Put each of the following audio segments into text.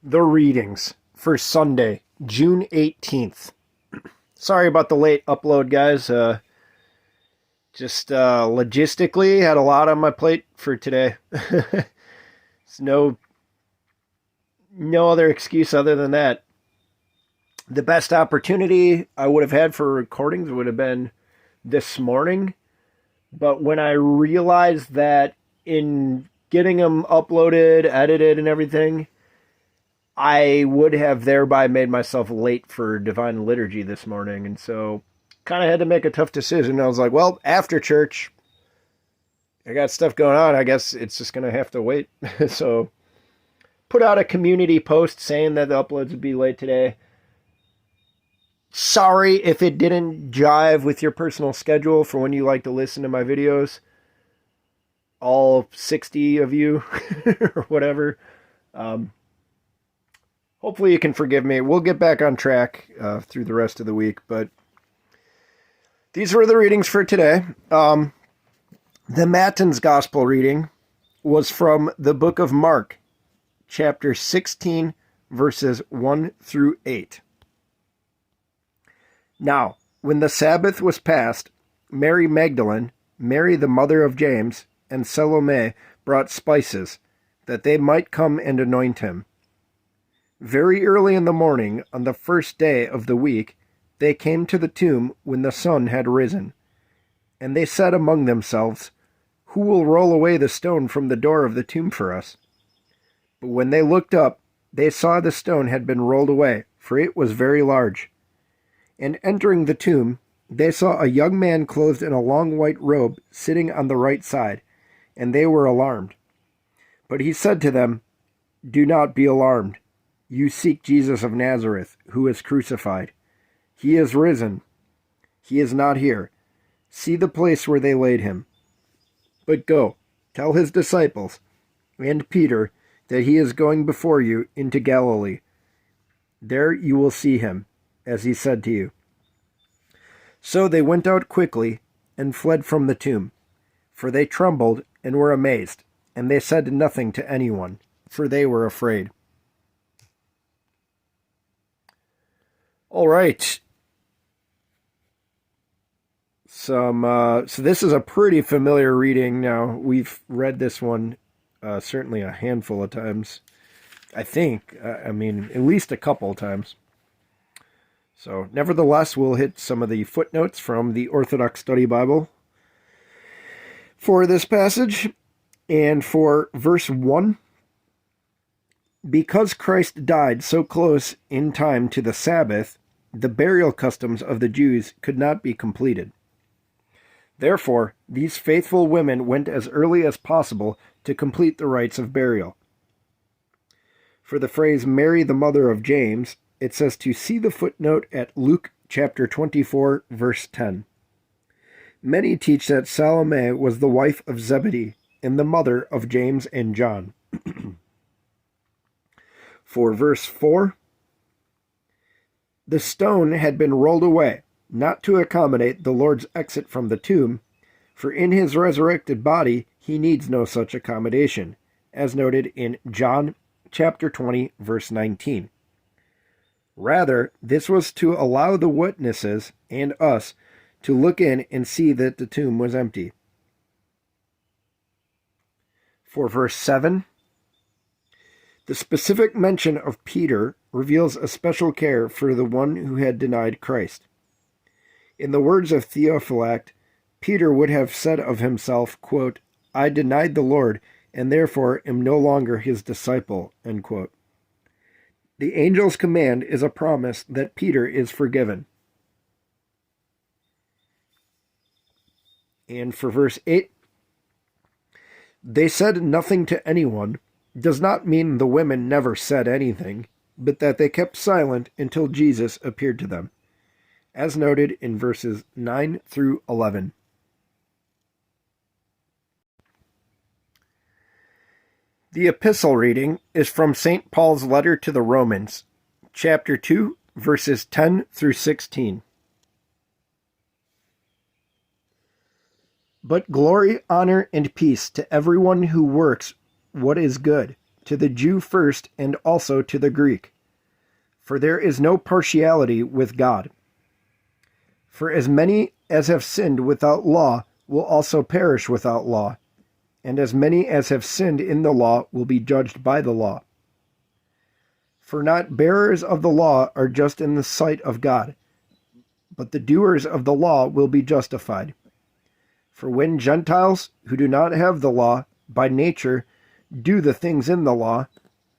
The readings for Sunday, June 18th. Sorry about the late upload, guys. Just logistically had a lot on my plate for today. It's no other excuse other than that. The best opportunity I would have had for recordings would have been this morning, but when I realized that in getting them uploaded, edited, and everything, I would have thereby made myself late for Divine Liturgy this morning, and so kind of had to make a tough decision. I was like, well, after church, I got stuff going on. I guess it's just going to have to wait. So put out a community post saying that the uploads would be late today. Sorry if it didn't jive with your personal schedule for when you like to listen to my videos. All 60 of you or whatever. Hopefully you can forgive me. We'll get back on track through the rest of the week. But these were the readings for today. The Matins Gospel reading was from the book of Mark, chapter 16, verses 1 through 8. Now, when the Sabbath was past, Mary Magdalene, Mary the mother of James, and Salome brought spices, that they might come and anoint him. Very early in the morning, on the first day of the week, they came to the tomb when the sun had risen. And they said among themselves, "Who will roll away the stone from the door of the tomb for us?" But when they looked up, they saw the stone had been rolled away, for it was very large. And entering the tomb, they saw a young man clothed in a long white robe sitting on the right side, and they were alarmed. But he said to them, "Do not be alarmed. You seek Jesus of Nazareth, who is crucified. He is risen. He is not here. See the place where they laid him. But go, tell his disciples, and Peter, that he is going before you into Galilee. There you will see him, as he said to you." So they went out quickly and fled from the tomb, for they trembled and were amazed, and they said nothing to anyone, for they were afraid. All right. So this is a pretty familiar reading now. We've read this one certainly a handful of times. I think, at least a couple of times. So, nevertheless, we'll hit some of the footnotes from the Orthodox Study Bible for this passage. And for verse 1, because Christ died so close in time to the Sabbath, the burial customs of the Jews could not be completed. Therefore, these faithful women went as early as possible to complete the rites of burial. For the phrase Mary the mother of James, it says to see the footnote at Luke chapter 24, verse 10. Many teach that Salome was the wife of Zebedee and the mother of James and John. For verse 4, the stone had been rolled away, not to accommodate the Lord's exit from the tomb, for in his resurrected body he needs no such accommodation, as noted in John chapter 20, verse 19. Rather, this was to allow the witnesses and us to look in and see that the tomb was empty. For verse 7, the specific mention of Peter reveals a special care for the one who had denied Christ. In the words of Theophylact, Peter would have said of himself, quote, "I denied the Lord, and therefore am no longer his disciple," end quote. The angel's command is a promise that Peter is forgiven. And for verse 8, they said nothing to anyone does not mean the women never said anything, but that they kept silent until Jesus appeared to them, as noted in verses 9 through 11. The epistle reading is from St. Paul's letter to the Romans, chapter 2, verses 10 through 16. But glory, honor, and peace to everyone who works what is good, to the Jew first and also to the Greek. For there is no partiality with God. For as many as have sinned without law will also perish without law, and as many as have sinned in the law will be judged by the law. For not bearers of the law are just in the sight of God, but the doers of the law will be justified. For when Gentiles, who do not have the law, by nature do the things in the law,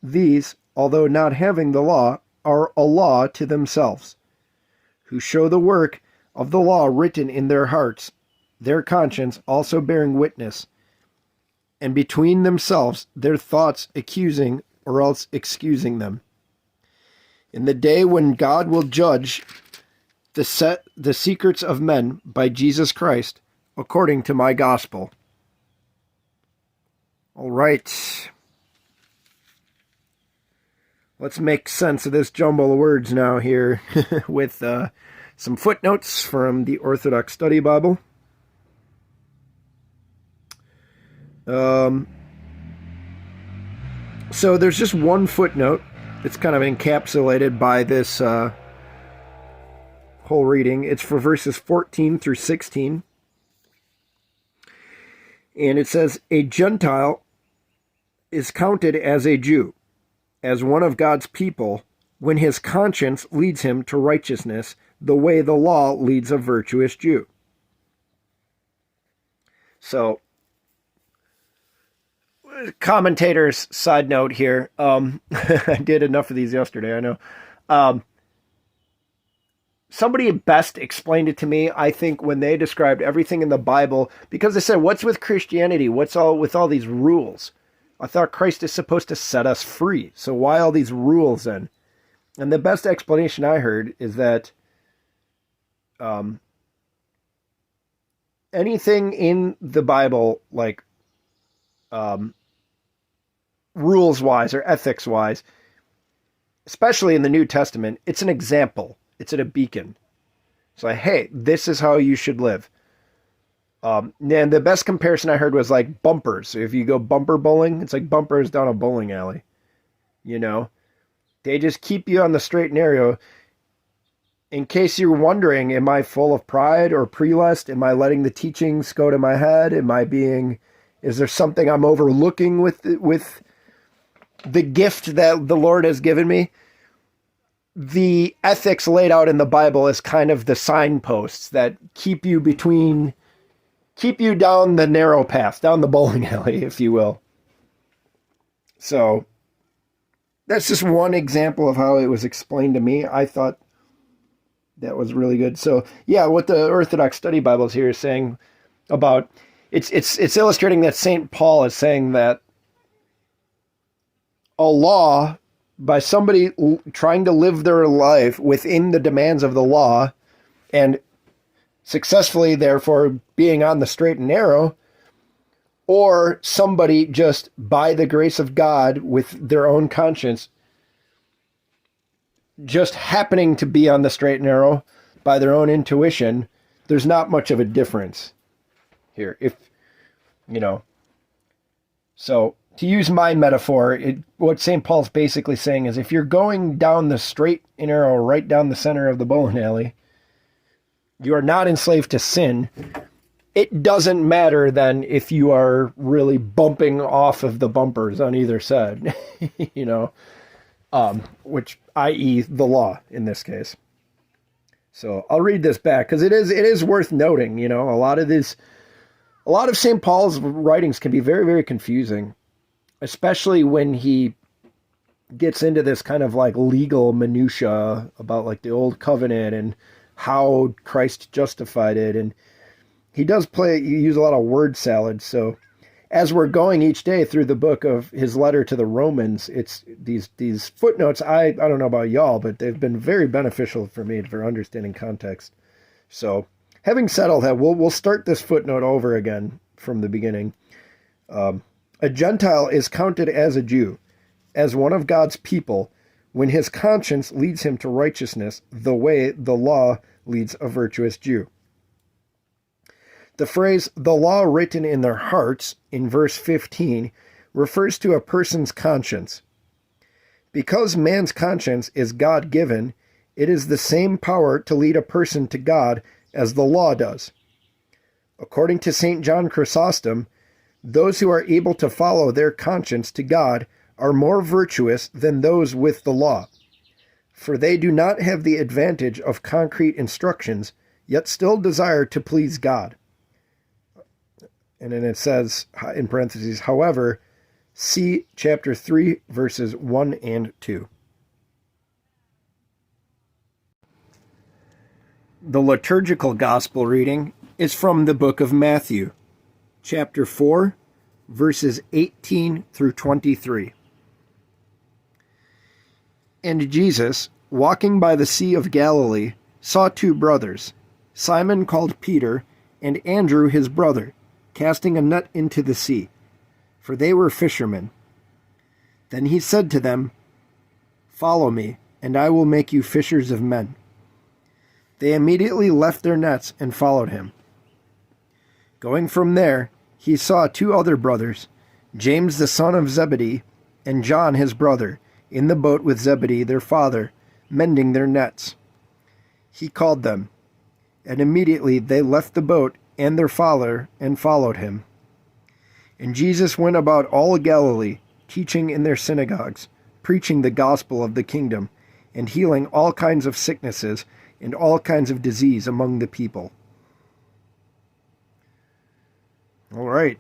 these, although not having the law, are a law to themselves, who show the work of the law written in their hearts, their conscience also bearing witness, and between themselves their thoughts accusing or else excusing them. In the day when God will judge the secrets of men by Jesus Christ, according to my gospel. All right. Let's make sense of this jumble of words now here with some footnotes from the Orthodox Study Bible. So there's just one footnote. It's kind of encapsulated by this whole reading. It's for verses 14 through 16. And it says, a Gentile is counted as a Jew, as one of God's people, when his conscience leads him to righteousness, the way the law leads a virtuous Jew. So, commentators, side note here, I did enough of these yesterday, I know. Somebody best explained it to me, I think, when they described everything in the Bible, because they said, what's with Christianity? What's all with all these rules? I thought Christ is supposed to set us free. So why all these rules then? And the best explanation I heard is that anything in the Bible, like rules-wise or ethics-wise, especially in the New Testament, it's an example. It's a beacon. It's like, hey, this is how you should live. And the best comparison I heard was like bumpers. So if you go bumper bowling, it's like bumpers down a bowling alley. You know? They just keep you on the straight and narrow. In case you're wondering, am I full of pride or prelest? Am I letting the teachings go to my head? Is there something I'm overlooking with the gift that the Lord has given me? The ethics laid out in the Bible is kind of the signposts that keep you down the narrow path, down the bowling alley, if you will. So that's just one example of how it was explained to me. I thought that was really good. So yeah, what the Orthodox Study Bibles here is saying about, it's illustrating that St. Paul is saying that a law, by somebody trying to live their life within the demands of the law and successfully, therefore, being on the straight and narrow, or somebody just by the grace of God with their own conscience just happening to be on the straight and narrow by their own intuition, there's not much of a difference here. So to use my metaphor, what St. Paul's basically saying is if you're going down the straight and narrow, right down the center of the bowling alley, you are not enslaved to sin. It doesn't matter then if you are really bumping off of the bumpers on either side, which, i.e. the law in this case. So I'll read this back because it is worth noting, a lot of St. Paul's writings can be very, very confusing, especially when he gets into this kind of like legal minutia about like the old covenant and how Christ justified it. And he does use a lot of word salad. So as we're going each day through the book of his letter to the Romans, it's these footnotes. I don't know about y'all, but they've been very beneficial for me for understanding context. So having said all that, we'll start this footnote over again from the beginning. A Gentile is counted as a Jew, as one of God's people, when his conscience leads him to righteousness, the way the law leads a virtuous Jew. The phrase, the law written in their hearts, in verse 15, refers to a person's conscience. Because man's conscience is God-given, it is the same power to lead a person to God as the law does. According to St. John Chrysostom, those who are able to follow their conscience to God are more virtuous than those with the law, for they do not have the advantage of concrete instructions, yet still desire to please God. And then it says, in parentheses, however, see chapter 3, verses 1 and 2. The liturgical gospel reading is from the book of Matthew, chapter 4, verses 18 through 23. And Jesus, walking by the Sea of Galilee, saw two brothers, Simon called Peter, and Andrew his brother, casting a net into the sea, for they were fishermen. Then he said to them, "Follow me, and I will make you fishers of men." They immediately left their nets and followed him. Going from there, he saw two other brothers, James the son of Zebedee, and John his brother, in the boat with Zebedee their father, mending their nets. He called them, and immediately they left the boat and their father and followed him. And Jesus went about all Galilee, teaching in their synagogues, preaching the gospel of the kingdom, and healing all kinds of sicknesses and all kinds of disease among the people. All right.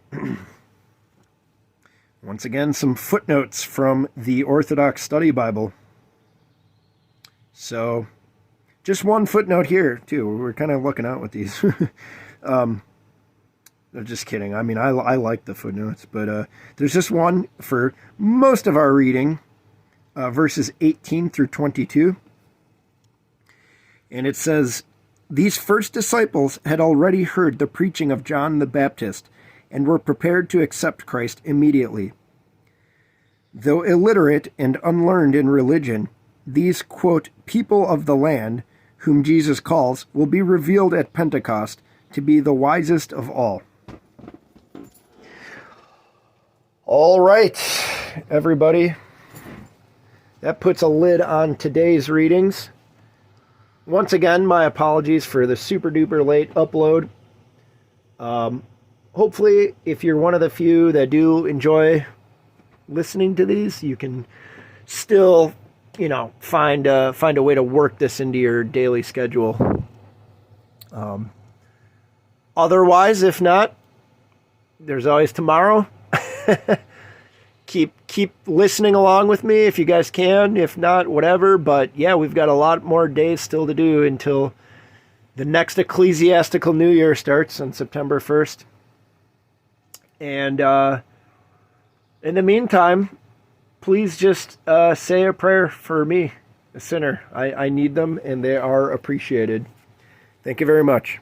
Once again, some footnotes from the Orthodox Study Bible. So, just one footnote here, too. We're kind of looking out with these. Just kidding. I mean, I like the footnotes, but there's just one for most of our reading, verses 18 through 22. And it says, "These first disciples had already heard the preaching of John the Baptist and were prepared to accept Christ immediately. Though illiterate and unlearned in religion, these, quote, people of the land, whom Jesus calls, will be revealed at Pentecost to be the wisest of all." All right, everybody. That puts a lid on today's readings. Once again, my apologies for the super duper late upload. Hopefully, if you're one of the few that do enjoy listening to these, you can still, find a way to work this into your daily schedule. Otherwise, if not, there's always tomorrow. Keep listening along with me if you guys can. If not, whatever. But yeah, we've got a lot more days still to do until the next ecclesiastical New Year starts on September 1st. And in the meantime, please just say a prayer for me, a sinner. I need them, and they are appreciated. Thank you very much.